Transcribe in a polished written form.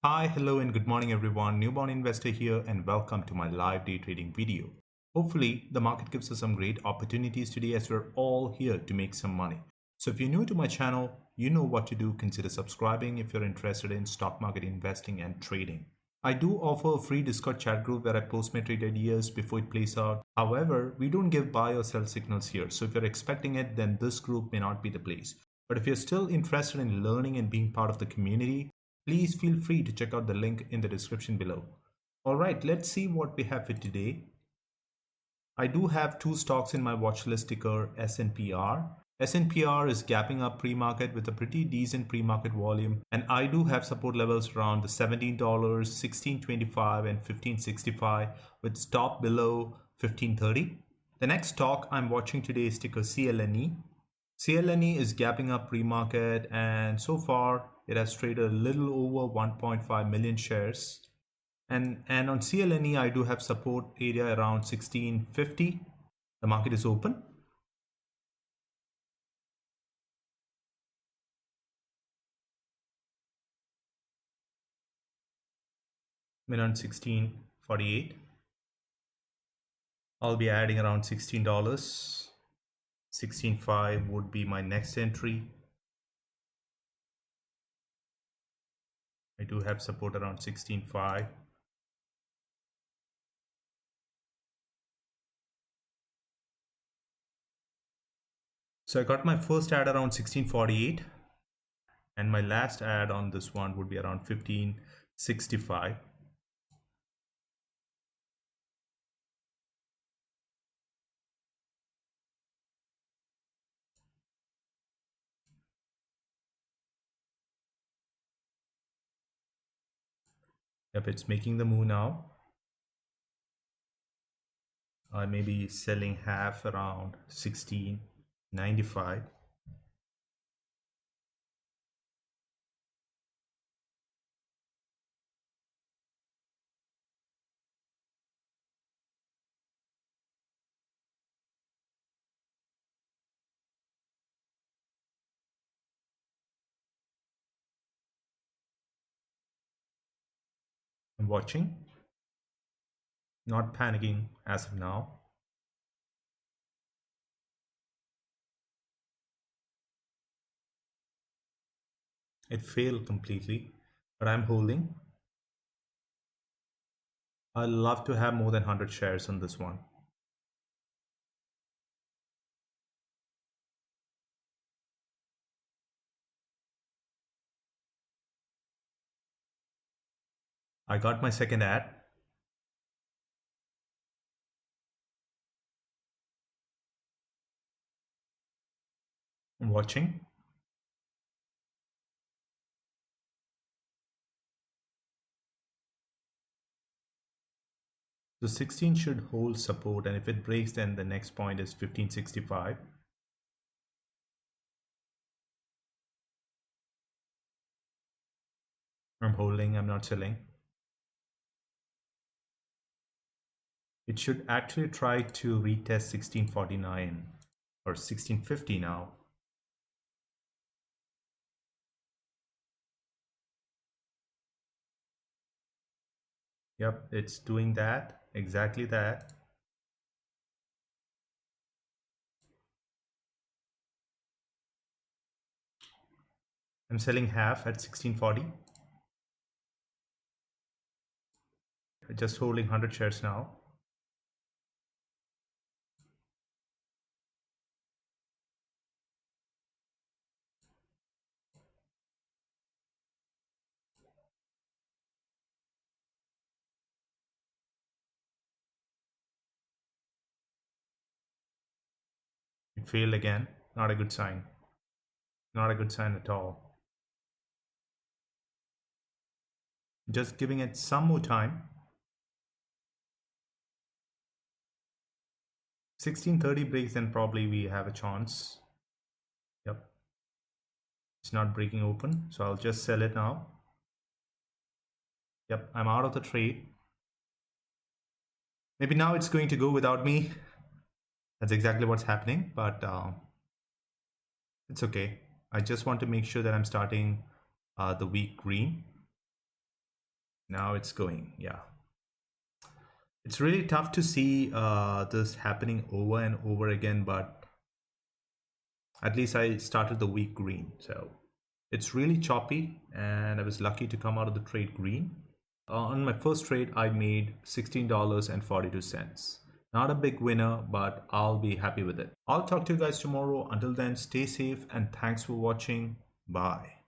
Hi, hello, and good morning, everyone. Newborn investor here, and welcome to my live day trading video. Hopefully, the market gives us some great opportunities today as we're all here to make some money. So, if you're new to my channel, you know what to do. Consider subscribing if you're interested in stock market investing and trading. I do offer a free Discord chat group where I post my trade ideas before it plays out. However, we don't give buy or sell signals here. So, if you're expecting it, then this group may not be the place. But if you're still interested in learning and being part of the community, please feel free to check out the link in the description below. All right, let's see what we have for today. I do have two stocks in my watch list, ticker SNPR. SNPR is gapping up pre-market with a pretty decent pre-market volume, and I do have support levels around the $17, $16.25 and $15.65 with stop below $15.30. The next stock I'm watching today is ticker CLNE. CLNE is gapping up pre-market, and so far it has traded a little over 1.5 million shares. And on CLNE, I do have support area around 1650. The market is open. Around 1648. I'll be adding around $16. 16.5 would be my next entry. I do have support around 16.5. So I got my first ad around 1648, and my last ad on this one would be around 1565. Yep, it's making the move now. I may be selling half around 1695. I'm watching, not panicking as of now. It failed completely, but I'm holding. I'd love to have more than 100 shares on this one. I got my second ad. I'm watching. The 16 should hold support, and if it breaks, then the next point is 1565. I'm holding, I'm not selling. It should actually try to retest 1649 or 1650 now. Yep, it's doing that, exactly that. I'm selling half at 1640. Just holding 100 shares now. It failed again. Not a good sign. Not a good sign at all. Just giving it some more time. 1630 breaks, then probably we have a chance. Yep. It's not breaking open, so I'll just sell it now. Yep, I'm out of the trade. Maybe now it's going to go without me. That's exactly what's happening, but it's okay. I just want to make sure that I'm starting the week green. Now it's going. Yeah. It's really tough to see this happening over and over again, but at least I started the week green. So it's really choppy, and I was lucky to come out of the trade green. On my first trade, I made $16.42. Not a big winner, but I'll be happy with it. I'll talk to you guys tomorrow. Until then, stay safe and thanks for watching. Bye.